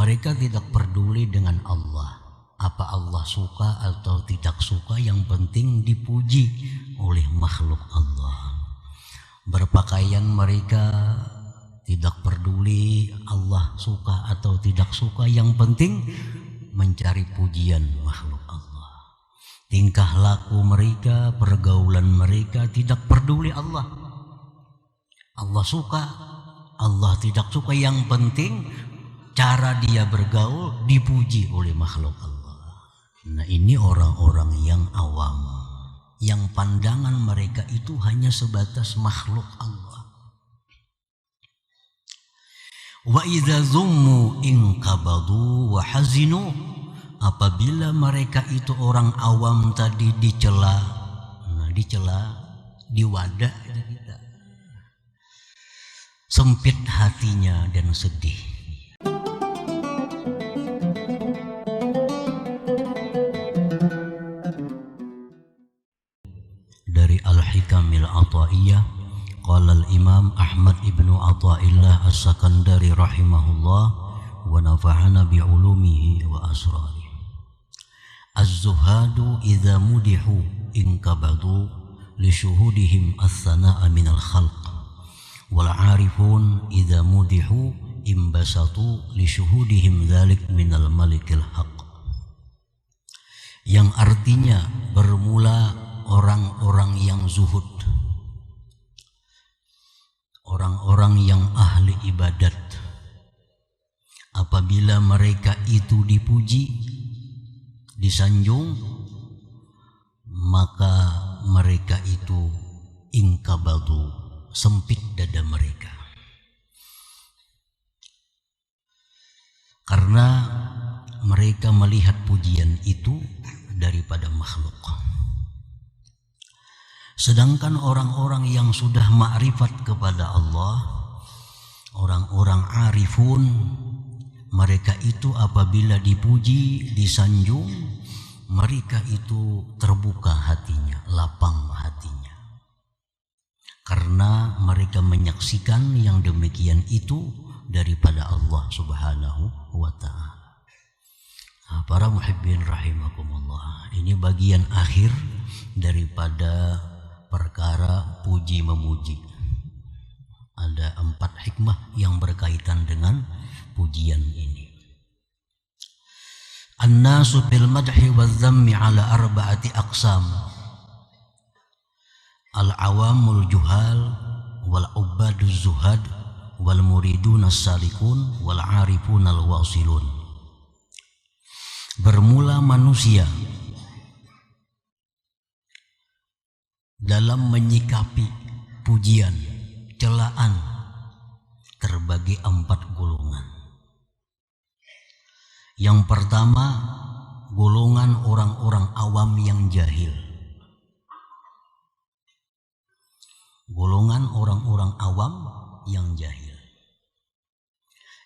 Mereka tidak peduli dengan Allah. Apa Allah suka atau tidak suka, yang penting dipuji oleh makhluk Allah. Berpakaian mereka tidak peduli Allah suka atau tidak suka, yang penting mencari pujian makhluk Allah. Tingkah laku mereka, pergaulan mereka tidak peduli Allah. Allah suka, Allah tidak suka, yang penting cara dia bergaul dipuji oleh makhluk Allah. Nah, ini orang-orang yang awam, yang pandangan mereka itu hanya sebatas makhluk Allah. Wa idza zummu inqabadu wa hazinu, apabila mereka itu orang awam tadi dicela, diwadah kita, sempit hatinya dan sedih. Dari Al-Hikamil Ata'iyah, qala al-Imam Ahmad ibnu Ata'illah As-Sakandari rahimahullah wa nafa'ana bi'ulumihi wa asrarihi. Az-zuhadu idza mudihu inkabadu li syuhudihim as-sana'a minal khalq, wal 'arifun idza mudihu imbasatu li syuhudihim dzalik minal malikil haqq. Yang artinya bermula orang-orang yang zuhud, orang-orang yang ahli ibadat, apabila mereka itu dipuji, disanjung, maka mereka itu ingkabadu, sempit dada mereka, karena mereka melihat pujian itu daripada makhluk. Sedangkan orang-orang yang sudah ma'rifat kepada Allah, orang-orang arifun, mereka itu apabila dipuji, disanjung, mereka itu terbuka hatinya, lapang hatinya, karena mereka menyaksikan yang demikian itu daripada Allah Subhanahu wa ta'ala. Para muhibbin rahimakumullah, ini bagian akhir daripada perkara puji memuji. Ada 4 hikmah yang berkaitan dengan pujian ini. An-nasu bil madhi wal dhammi ala 4 aqsam. Al-awamul juhal wal ubaduz zuhad wal muridun as-salikun wal arifun al-wasilun. Bermula manusia dalam menyikapi pujian, celaan, terbagi 4 golongan. Yang pertama, golongan orang-orang awam yang jahil. Golongan orang-orang awam yang jahil.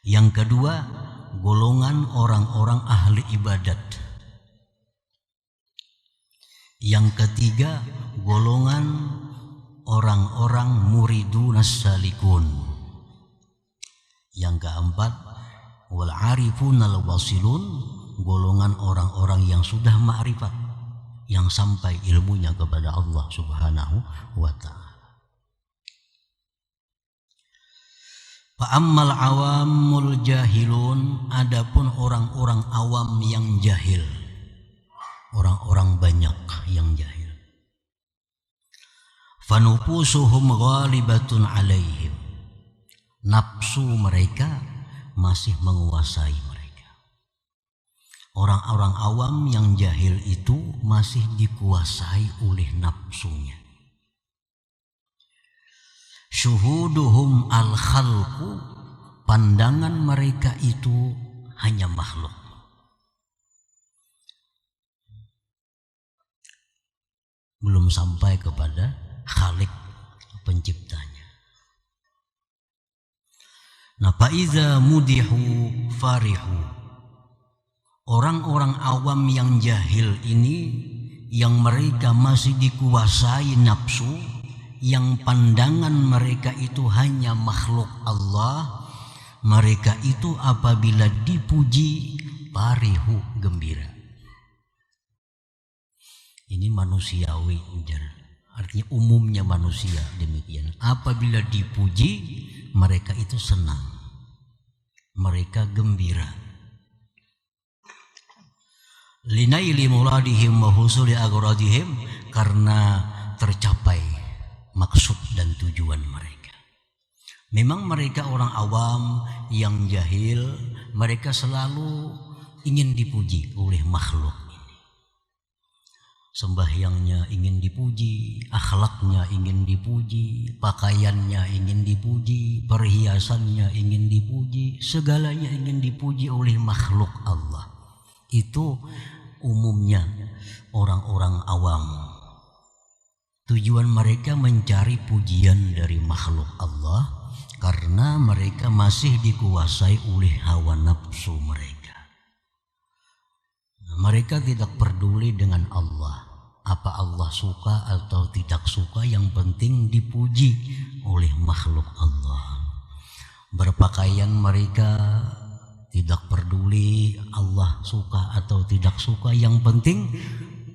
Yang kedua, golongan orang-orang ahli ibadat. Yang ketiga, golongan orang-orang muridun as-salikun. Yang keempat, wal arifun al-wasilun, golongan orang-orang yang sudah ma'rifat, yang sampai ilmunya kepada Allah Subhanahu wa ta'ala. Fa'ammal awamul jahilun, adapun orang-orang awam yang jahil, orang-orang banyak yang jahil. Fanufusuhum ghalibatun alaihim, nafsu mereka masih menguasai mereka. Orang-orang awam yang jahil itu masih dikuasai oleh nafsunya. Syuhuduhum al-khalqu, pandangan mereka itu hanya makhluk. Belum sampai kepada Khalik, penciptanya. Nah, faiza mudihu farihu, orang-orang awam yang jahil ini, yang mereka masih dikuasai nafsu, yang pandangan mereka itu hanya makhluk Allah, mereka itu apabila dipuji parihu gembira. Ini manusiawi, artinya umumnya manusia demikian. Apabila dipuji mereka itu senang, mereka gembira. Linaili muradihim wa husuli agradihim, karena tercapai maksud dan tujuan mereka. Memang mereka orang awam yang jahil, mereka selalu ingin dipuji oleh makhluk ini. Sembahyangnya ingin dipuji, akhlaknya ingin dipuji, pakaiannya ingin dipuji, perhiasannya ingin dipuji, segalanya ingin dipuji oleh makhluk Allah. Itu umumnya orang-orang awam. Tujuan mereka mencari pujian dari makhluk Allah karena mereka masih dikuasai oleh hawa nafsu mereka. Mereka tidak peduli dengan Allah. Apa Allah suka atau tidak suka, yang penting dipuji oleh makhluk Allah. Berpakaian mereka tidak peduli Allah suka atau tidak suka, yang penting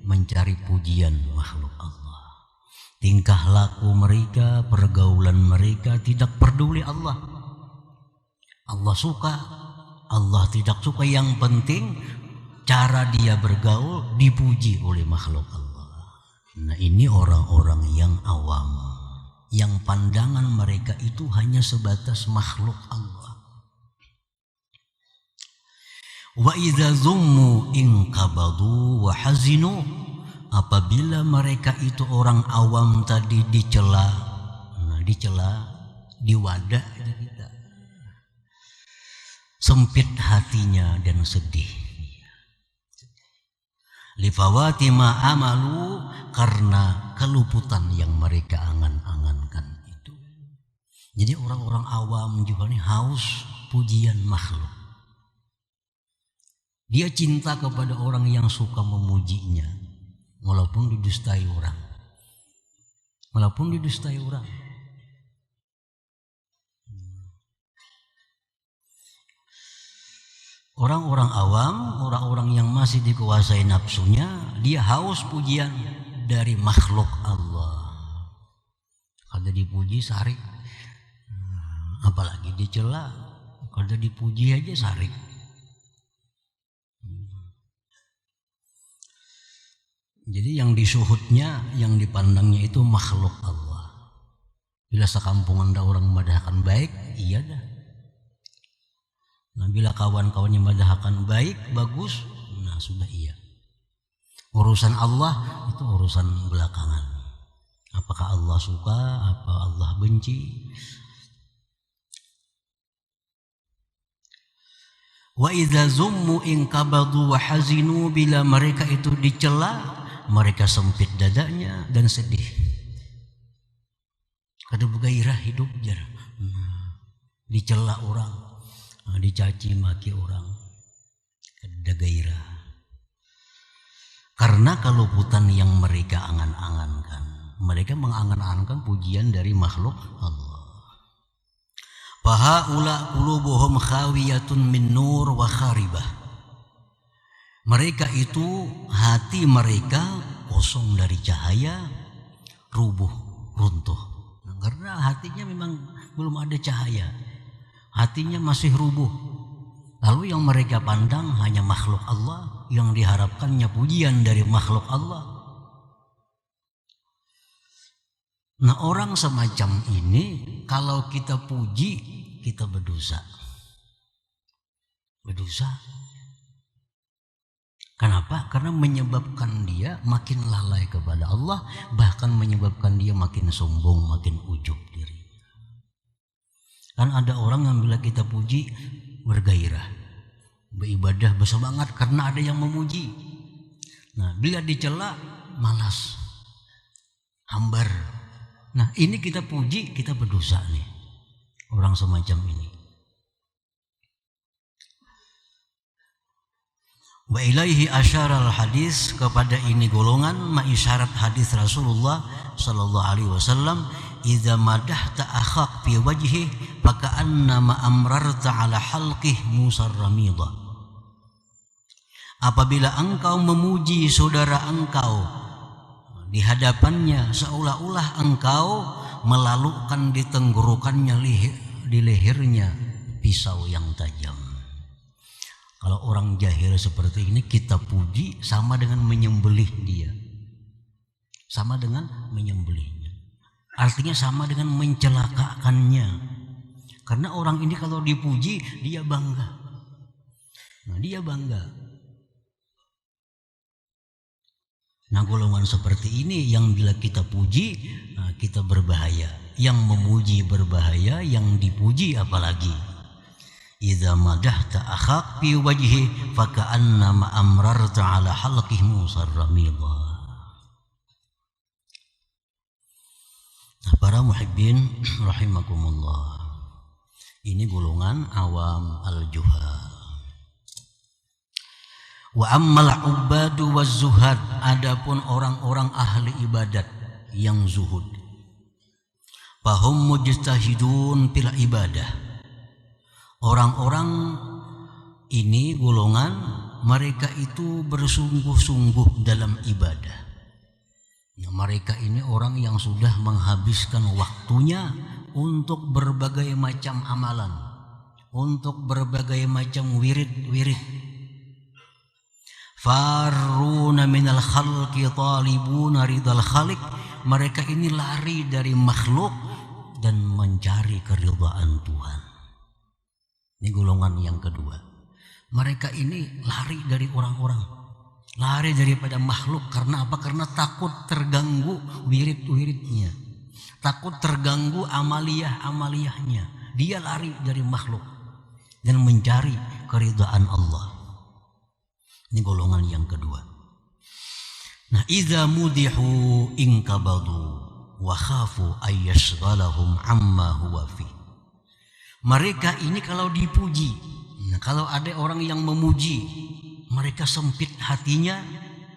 mencari pujian makhluk Allah. Tingkah laku mereka, pergaulan mereka tidak peduli Allah. Allah suka, Allah tidak suka, yang penting cara dia bergaul dipuji oleh makhluk Allah. Nah, ini orang-orang yang awam, yang pandangan mereka itu hanya sebatas makhluk Allah. Wa idza zummu inqabadu wa hazinu, apabila mereka itu orang awam tadi dicela, diwadah kita, sempit hatinya dan sedih. Lifawati ma amalu, karena keluputan yang mereka angan-angankan itu. Jadi orang-orang awam juga nih haus pujian makhluk. Dia cinta kepada orang yang suka memujinya, walaupun didustai orang. Orang-orang awam, orang-orang yang masih dikuasai nafsunya, dia haus pujian dari makhluk Allah. Kalau dipuji sarik, apalagi dicela. Kalau dipuji aja sarik. Jadi yang disuhutnya, yang dipandangnya itu makhluk Allah. Bila sekampungan ada orang memadahkan baik, iya dah. Nah, bila kawan-kawannya memadahkan baik, bagus, nah sudah iya. Urusan Allah itu urusan belakangan. Apakah Allah suka, apa Allah benci? Wa idza zummu inqabadu wa hazinu, bila mereka itu dicela, mereka sempit dadanya dan sedih. Kada bergairah hidup jar. Dicela orang, dicaci maki orang, kada gairah. Karena keluputan yang mereka angan-angankan. Mereka mengangan-angankan pujian dari makhluk Allah. Fahaula qulubuhum khawiyatun min nur wa kharibah. Mereka itu hati mereka kosong dari cahaya, rubuh, runtuh. Nah, karena hatinya memang belum ada cahaya. Hatinya masih rubuh. Lalu yang mereka pandang hanya makhluk Allah, yang diharapkannya pujian dari makhluk Allah. Nah, orang semacam ini kalau kita puji, kita berdosa. Berdosa. Kenapa? Karena menyebabkan dia makin lalai kepada Allah, bahkan menyebabkan dia makin sombong, makin ujub diri. Kan ada orang yang bila kita puji bergairah, beribadah bersemangat karena ada yang memuji. Nah, bila dicela malas, hambar. Nah, ini kita puji, kita berdosa nih. Orang semacam ini. Wa ilaihi asyaral hadis, kepada ini golongan mengisyarat hadis Rasulullah sallallahu alaihi wasallam, idza madahta akhak fi wajhi faka'annama amrarta ala halqih musarramida. Apabila engkau memuji saudara engkau di hadapannya, seolah-olah engkau melalukan di tenggorokannya, di lehernya pisau yang tajam. Kalau orang jahil seperti ini kita puji sama dengan menyembelih dia. Sama dengan menyembelihnya. Artinya sama dengan mencelakakannya. Karena orang ini kalau dipuji dia bangga. Nah, dia bangga. Nah, golongan seperti ini yang bila kita puji, nah, kita berbahaya. Yang memuji berbahaya, yang dipuji apalagi. Idza madahta akhak fi wajhi faka'annama amrarta ala halqih musarramida. Nah, para muhibbin rahimakumullah. Ini golongan awam al-juhal. Wa ammal ubadu waz zuhad, adapun orang-orang ahli ibadat yang zuhud. Fahum mujtahidun fil ibadah. Orang-orang ini golongan mereka itu bersungguh-sungguh dalam ibadah. Nah, mereka ini orang yang sudah menghabiskan waktunya untuk berbagai macam amalan, untuk berbagai macam wirid-wirid. Farruna minal khalqi talibuna ridal khaliq, mereka ini lari dari makhluk dan mencari keridhaan Tuhan. Ini golongan yang kedua. Mereka ini lari dari orang-orang, lari daripada makhluk. Karena apa? Karena takut terganggu wirid-wiridnya, takut terganggu amaliyah-amaliyahnya. Dia lari dari makhluk dan mencari keridhaan Allah. Ini golongan yang kedua. Nah, idza mudihu inkabadu wa khafu ayyashghalahum amma huwa fi. Mereka ini kalau dipuji, nah, kalau ada orang yang memuji, mereka sempit hatinya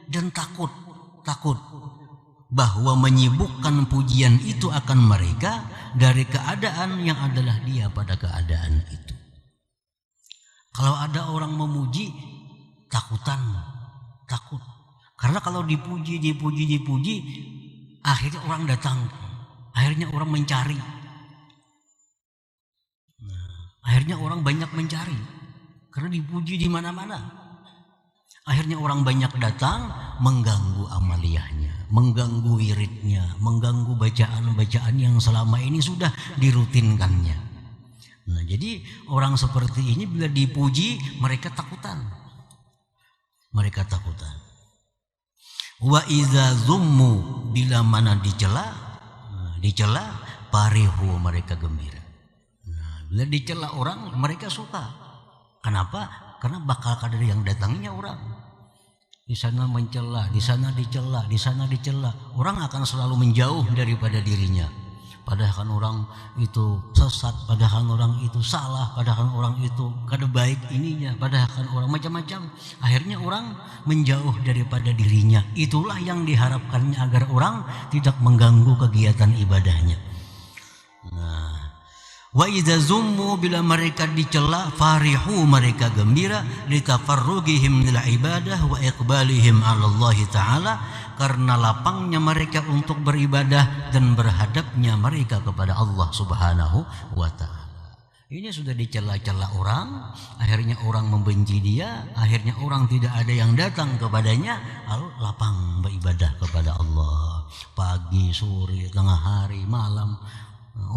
dan takut bahwa menyibukkan pujian itu akan mereka dari keadaan yang adalah dia pada keadaan itu. Kalau ada orang memuji, takut. Karena kalau dipuji, akhirnya orang datang, akhirnya orang mencari. Akhirnya orang banyak mencari karena dipuji di mana-mana. Akhirnya orang banyak datang, mengganggu amaliyahnya, mengganggu wiridnya, mengganggu bacaan-bacaan yang selama ini sudah dirutinkannya. Nah, jadi orang seperti ini bila dipuji mereka takutan. Wa iza zummu, bila mana dicela parihu, mereka gembira. Bila dicela orang mereka suka. Kenapa? Karena bakal ada yang datangnya orang. Di sana mencela, di sana dicela. Orang akan selalu menjauh daripada dirinya. Padahal kan orang itu sesat, padahal orang itu salah, padahal orang itu kada baik ininya, padahal kan orang macam-macam. Akhirnya orang menjauh daripada dirinya. Itulah yang diharapkannya agar orang tidak mengganggu kegiatan ibadahnya. Nah, wa idza zummu, bila mereka dicela, farihu, mereka gembira, litafarrugihim lil ibadah wa iqbalihim 'ala Allah taala, karena lapangnya mereka untuk beribadah dan berhadapnya mereka kepada Allah Subhanahu wa taala. Ini sudah dicela-cela orang, akhirnya orang membenci dia, akhirnya orang tidak ada yang datang kepadanya, lalu lapang beribadah kepada Allah. Pagi, sore, tengah hari, malam,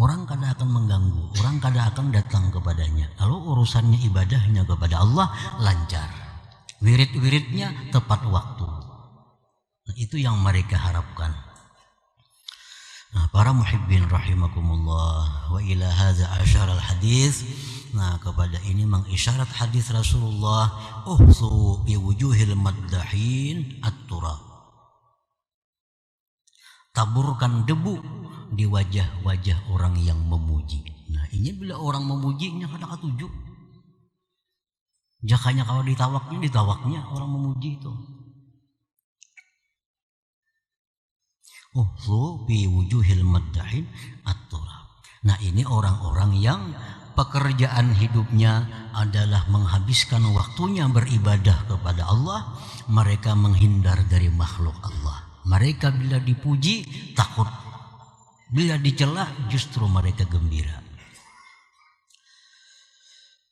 orang kada akan mengganggu, orang kada akan datang kepadanya. Lalu urusannya ibadahnya kepada Allah lancar, wirid-wiridnya tepat waktu. Nah, itu yang mereka harapkan. Nah, para muhibbin rahimakumullah, wa ila hadza asyara al-hadis. Nah, kepada ini mengisyarat hadis Rasulullah, uhsu bi wujuhil maddahin at-turab. Taburkan debu di wajah-wajah orang yang memuji. Nah, ini bila orang memujinya kada katuju. Jakanya kalau ditawaknya orang memuji itu. fi wujuhil maddahin at-turab. Nah, ini orang-orang yang pekerjaan hidupnya adalah menghabiskan waktunya beribadah kepada Allah. Mereka menghindar dari makhluk Allah. Mereka bila dipuji takut, bila dicela justru mereka gembira.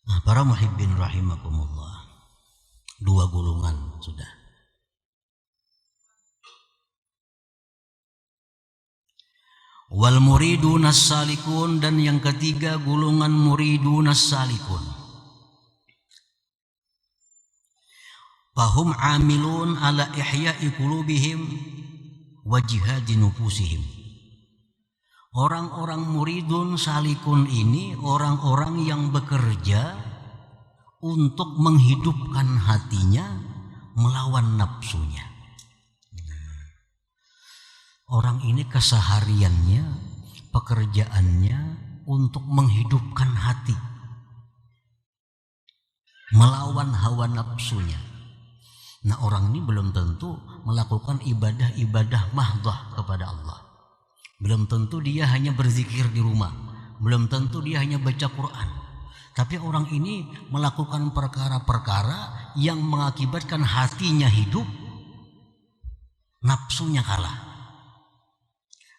Nah, para muhibbin rahimakumullah, dua golongan sudah. Wal muridunas salikun, dan yang ketiga golongan muridunas salikun. Fahum amilun ala ihya'i qulubihim wa jihadi nufusihim. Orang-orang muridun salikun ini orang-orang yang bekerja untuk menghidupkan hatinya melawan nafsunya. Orang ini kesehariannya, pekerjaannya untuk menghidupkan hati, melawan hawa nafsunya. Nah, orang ini belum tentu melakukan ibadah-ibadah mahdhah kepada Allah. Belum tentu dia hanya berzikir di rumah. Belum tentu dia hanya baca Quran. Tapi orang ini melakukan perkara-perkara yang mengakibatkan hatinya hidup, nafsunya kalah.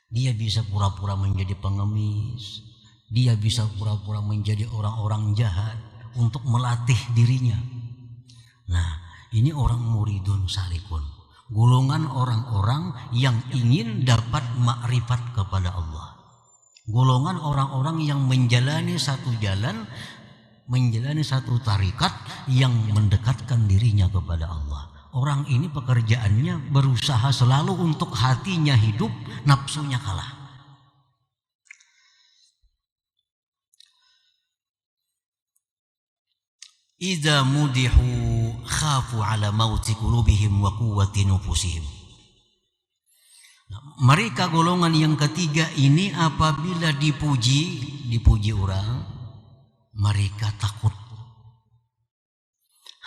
Dia bisa pura-pura menjadi pengemis, dia bisa pura-pura menjadi orang-orang jahat untuk melatih dirinya. Nah, ini orang muridun salikun, golongan orang-orang yang ingin dapat makrifat kepada Allah, golongan orang-orang yang menjalani satu jalan, menjalani satu tarikat yang mendekatkan dirinya kepada Allah. Orang ini pekerjaannya berusaha selalu untuk hatinya hidup, nafsunya kalah. Idza mudihu khafu ala mauti qulubihim wa quwwati nufusihim. Mereka golongan yang ketiga ini apabila dipuji orang, mereka takut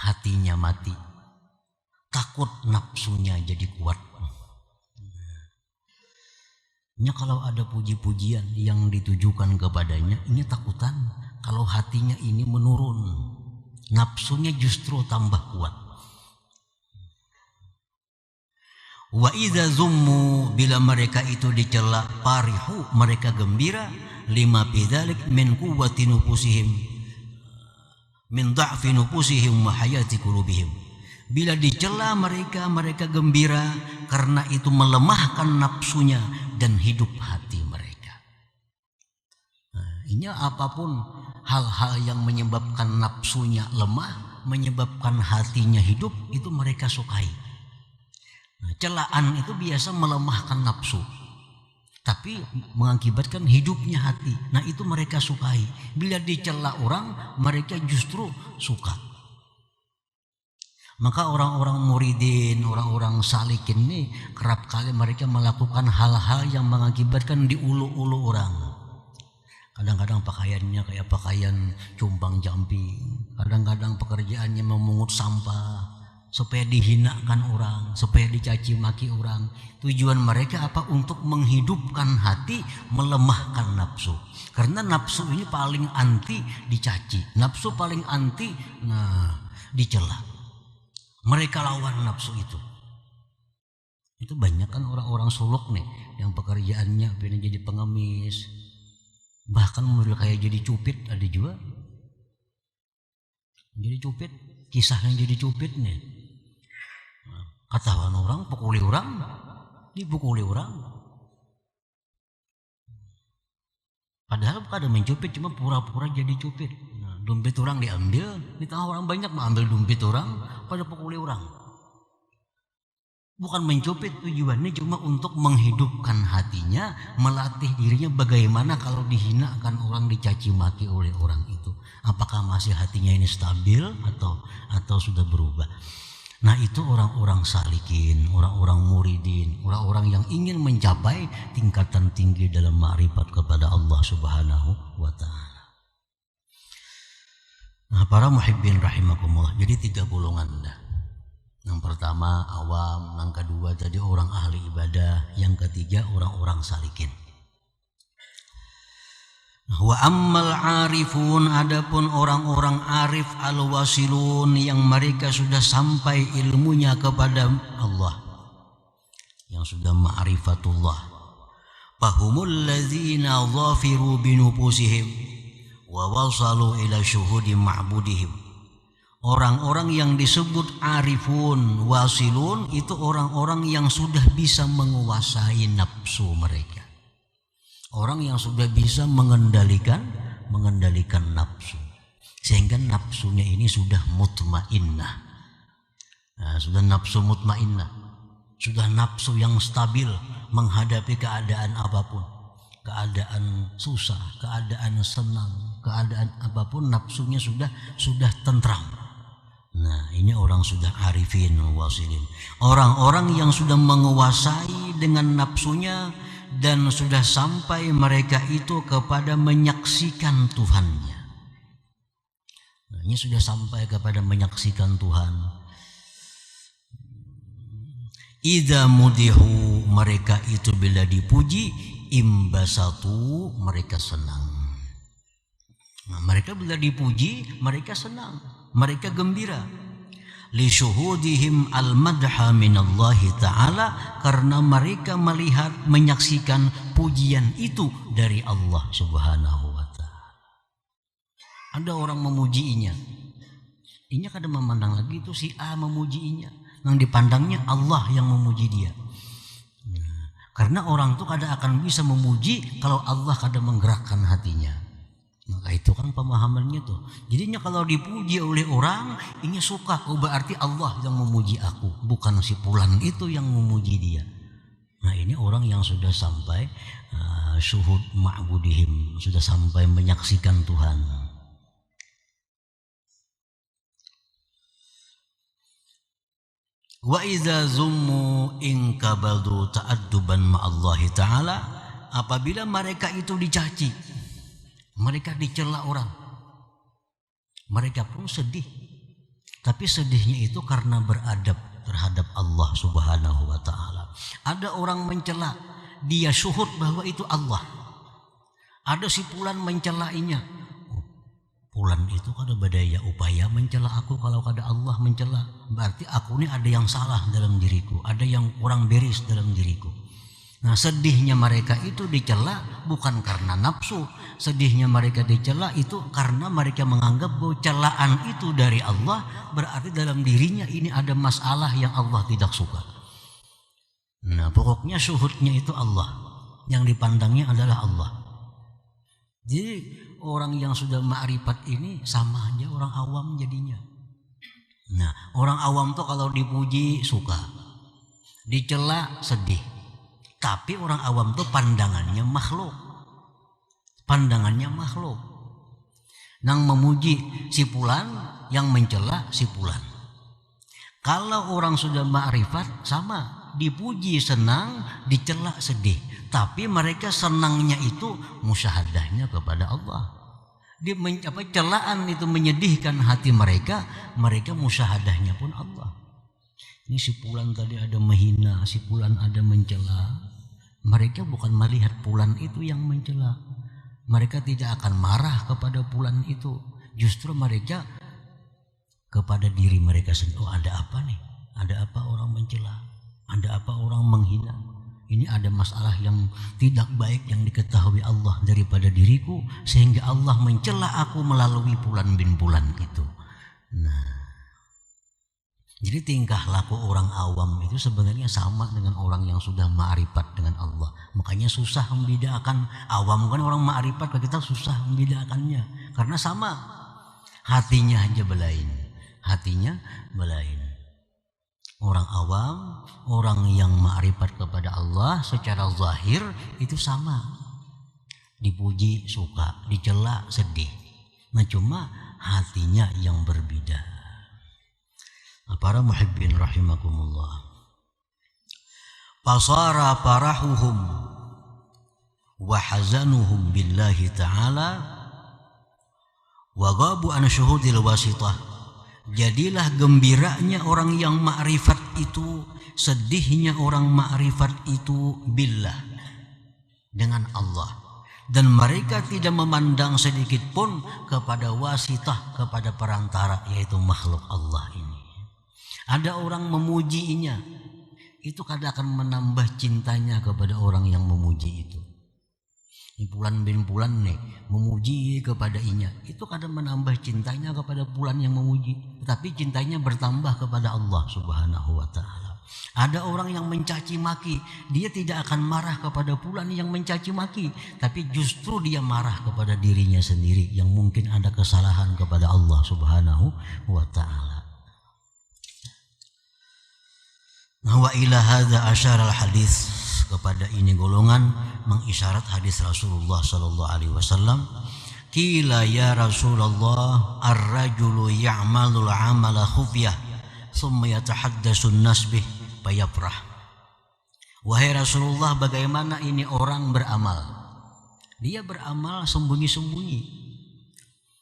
hatinya mati, takut nafsunya jadi kuat. Ini kalau ada puji-pujian yang ditujukan kepadanya, ini takutan kalau hatinya ini menurun, nafsunya justru tambah kuat. Wa idza zummu, bila mereka itu dicela, farihu, mereka gembira, lima bidzalik min quwwati nufusihim, min dha'fi nufusihim wa hayati qulubihim. Bila dicela mereka gembira karena itu melemahkan nafsunya dan hidup hati mereka. Nah, ini apapun hal-hal yang menyebabkan nafsunya lemah, menyebabkan hatinya hidup, itu mereka sukai. Nah, celaan itu biasa melemahkan nafsu, tapi mengakibatkan hidupnya hati. Nah, itu mereka sukai. Bila dicela orang, mereka justru suka. Maka orang-orang muridin, orang-orang salikin ini kerap kali mereka melakukan hal-hal yang mengakibatkan diulu-ulu orang. Kadang-kadang pakaiannya kayak pakaian cumpang jamping, kadang-kadang pekerjaannya memungut sampah supaya dihinakan orang, supaya dicaci maki orang. Tujuan mereka apa? Untuk menghidupkan hati, melemahkan nafsu. Karena nafsu ini paling anti dicaci, nafsu paling anti dicela. Mereka lawan nafsu itu. Itu banyak kan orang-orang suluk nih yang pekerjaannya pengen jadi pengemis, bahkan model kayak jadi cupit ada juga. Jadi cupit, kisahnya jadi cupit nih. Katawan orang, pukuli orang, dipukuli orang. Padahal bukan ada mencupit, cuma pura-pura jadi cupit. Nah, dompet orang diambil, di tengah orang banyak mengambil dompet orang, pada pukuli orang. Bukan mencupit, tujuannya cuma untuk menghidupkan hatinya, melatih dirinya bagaimana kalau dihinakan orang, dicaci maki oleh orang itu. Apakah masih hatinya ini stabil atau sudah berubah? Nah, itu orang-orang salikin, orang-orang muridin, orang-orang yang ingin mencapai tingkatan tinggi dalam ma'rifat kepada Allah Subhanahu wa ta'ala. Nah, para muhibbin rahimakumullah, jadi 3 golongan dah. Yang pertama awam, yang kedua tadi orang ahli ibadah, yang ketiga orang-orang salikin. Wa ammal arifun, adapun orang-orang arif al-wasilun yang mereka sudah sampai ilmunya kepada Allah, yang sudah ma'rifatullah, fahumul ladzina dhafiru binufusihim wa wasalu ila syuhudi ma'budihim. Orang-orang yang disebut arifun wasilun itu orang-orang yang sudah bisa menguasai nafsu mereka. Orang yang sudah bisa mengendalikan nafsu, sehingga nafsunya ini sudah mutmainnah. Nah, sudah nafsu mutmainnah, sudah nafsu yang stabil menghadapi keadaan apapun, keadaan susah, keadaan senang, keadaan apapun, nafsunya sudah tentram. Nah, ini orang sudah arifin wasilin, orang-orang yang sudah menguasai dengan nafsunya dan sudah sampai mereka itu kepada menyaksikan Tuhannya. Nah, ini sudah sampai kepada menyaksikan Tuhan. Idza mudihu, mereka itu bila dipuji, imbasatu, mereka senang. Nah, mereka bila dipuji, mereka senang, mereka gembira. Li syuhudihim al-madha minallahi ta'ala, karena mereka melihat, menyaksikan pujian itu dari Allah subhanahu wa ta'ala. Ada orang memujiinya, inya kadang memandang lagi itu si A memujiinya, yang dipandangnya Allah yang memuji dia. Nah, karena orang itu kadang akan bisa memuji kalau Allah kadang menggerakkan hatinya. Maka itu kan pemahamannya tuh. Jadinya kalau dipuji oleh orang, ini suka, oh berarti Allah yang memuji aku, bukan si fulan itu yang memuji dia. Nah, ini orang yang sudah sampai syuhud ma'budihim, sudah sampai menyaksikan Tuhan. Wa idza zummu in kabadu ta'adduban ma'allahi ta'ala, apabila mereka itu dicaci, mereka dicela orang, mereka pun sedih, tapi sedihnya itu karena beradab terhadap Allah subhanahu wa ta'ala. Ada orang mencela, dia syuhud bahwa itu Allah. Ada si fulan mencelainya, fulan itu kada badaya upaya mencela aku, kalau kada Allah mencela berarti aku ini ada yang salah dalam diriku, ada yang kurang beres dalam diriku. Nah, sedihnya mereka itu dicela bukan karena nafsu, sedihnya mereka dicela itu karena mereka menganggap bahwa celaan itu dari Allah, berarti dalam dirinya ini ada masalah yang Allah tidak suka. Nah, pokoknya syuhudnya itu Allah, yang dipandangnya adalah Allah. Jadi orang yang sudah ma'rifat ini sama aja orang awam jadinya. Nah, orang awam tuh kalau dipuji suka, dicela sedih. Tapi orang awam tuh pandangannya makhluk. Pandangannya makhluk. Nang memuji si fulan, yang mencela si fulan. Kalau orang sudah ma'rifat sama, dipuji senang, dicela sedih. Tapi mereka senangnya itu musyahadahnya kepada Allah. Celaan itu menyedihkan hati mereka, mereka musyahadahnya pun Allah. Ini si fulan tadi ada menghina, si fulan ada mencela. Mereka bukan melihat fulan itu yang mencela. Mereka tidak akan marah kepada fulan itu. Justru mereka kepada diri mereka sendiri. Oh, ada apa nih? Ada apa orang mencela? Ada apa orang menghina? Ini ada masalah yang tidak baik yang diketahui Allah daripada diriku, sehingga Allah mencela aku melalui fulan bin fulan itu. Nah, jadi tingkah laku orang awam itu sebenarnya sama dengan orang yang sudah ma'rifat dengan Allah. Makanya susah membedakan. Awam kan orang ma'rifat, kita susah membedakannya. Karena sama, hatinya aja belain. Hatinya belain. Orang awam, orang yang ma'rifat kepada Allah secara zahir itu sama. Dipuji suka, dicela sedih. Nah, cuma hatinya yang berbeda. Para muhibbin rahimakumullah, fasara farahuhum wa hazanuhum billahi ta'ala wa ghabu an syuhudil wasitah Jadilah gembiranya orang yang ma'rifat itu, sedihnya orang ma'rifat itu billah, dengan Allah. Dan mereka tidak memandang sedikit pun kepada wasitah, kepada perantara, yaitu makhluk Allah ini. Ada orang memujinya, itu kadang akan menambah cintanya kepada orang yang memuji itu. Fulan bin Fulan nih memuji kepada inya, itu kadang menambah cintanya kepada Fulan yang memuji, tetapi cintanya bertambah kepada Allah Subhanahu wa ta'ala. Ada orang yang mencaci maki, dia tidak akan marah kepada Fulan yang mencaci maki, tapi justru dia marah kepada dirinya sendiri yang mungkin ada kesalahan kepada Allah Subhanahu wa ta'ala. Wa ila hadza asyara al-hadis, kepada ini golongan mengisyarat hadis Rasulullah sallallahu alaihi wasallam. Qila ya Rasulullah, ar-rajulu ya'malul 'amala khufyah thumma yatahaddatsu an-nas bih fayafrah. Wahai Rasulullah, bagaimana ini orang beramal? Dia beramal sembunyi-sembunyi,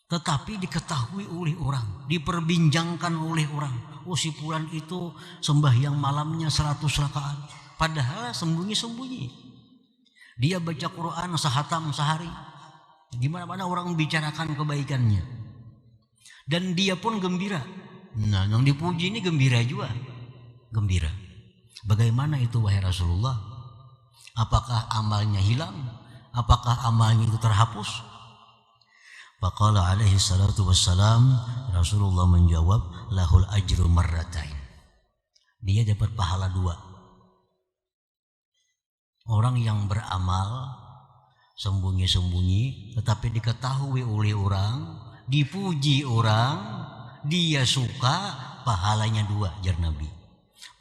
tetapi diketahui oleh orang, diperbincangkan oleh orang. Oh, si Fulan itu sembahyang malamnya 100 rakaat, padahal sembunyi-sembunyi. Dia baca Quran sehatam sehari. Gimana-mana orang membicarakan kebaikannya. Dan dia pun gembira. Nah, yang dipuji ini gembira juga. Gembira. Bagaimana itu wahai Rasulullah? Apakah amalnya hilang? Apakah amalnya itu terhapus? Faqala alaihi salatu wassalam, Rasulullah menjawab, lahul ajru marratain. Dia dapat pahala 2. Orang yang beramal sembunyi-sembunyi tetapi diketahui oleh orang, dipuji orang, dia suka, pahalanya 2, jar Nabi.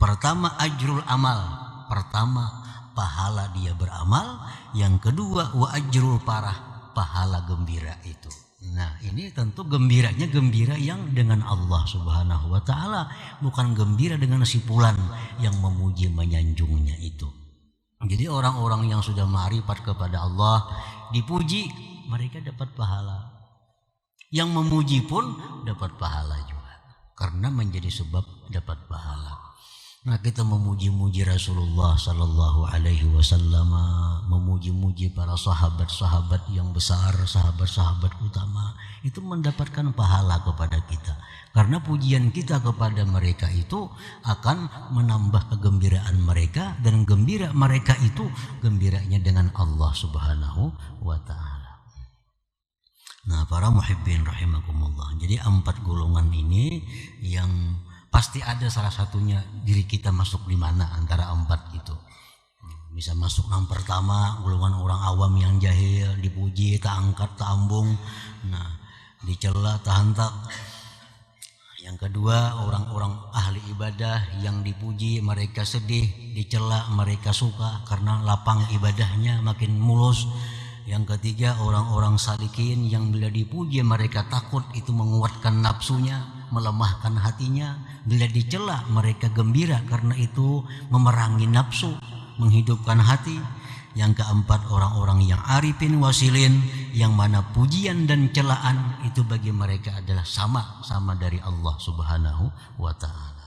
Pertama ajrul amal, pertama pahala dia beramal, yang kedua wa ajrul parah, pahala gembira itu. Nah, ini tentu gembiranya gembira yang dengan Allah Subhanahu wa ta'ala, bukan gembira dengan si Fulan yang memuji menyanjungnya itu. Jadi orang-orang yang sudah ma'rifat kepada Allah, dipuji, mereka dapat pahala. Yang memuji pun dapat pahala juga, karena menjadi sebab dapat pahala. Nah, kita memuji-muji Rasulullah sallallahu alaihi wasallam, memuji-muji para sahabat-sahabat yang besar, sahabat-sahabat utama, itu mendapatkan pahala kepada kita. Karena pujian kita kepada mereka itu akan menambah kegembiraan mereka, dan gembira mereka itu gembiranya dengan Allah Subhanahu wa ta'ala. Nah, para muhibbin rahimakumullah. Jadi 4 golongan ini yang pasti ada salah satunya diri kita masuk di mana antara 4 itu. Bisa masuk yang pertama, golongan orang awam yang jahil, dipuji tak angkat tak ambung, nah dicela tak hantak. Yang kedua, orang-orang ahli ibadah yang dipuji mereka sedih, dicela mereka suka karena lapang ibadahnya makin mulus. Yang ketiga, orang-orang salikin yang bila dipuji mereka takut, itu menguatkan nafsunya, melemahkan hatinya. Bila dicela mereka gembira karena itu memerangi nafsu, menghidupkan hati. Yang keempat, orang-orang yang arifin wasilin, yang mana pujian dan celaan itu bagi mereka adalah sama dari Allah Subhanahu wa ta'ala.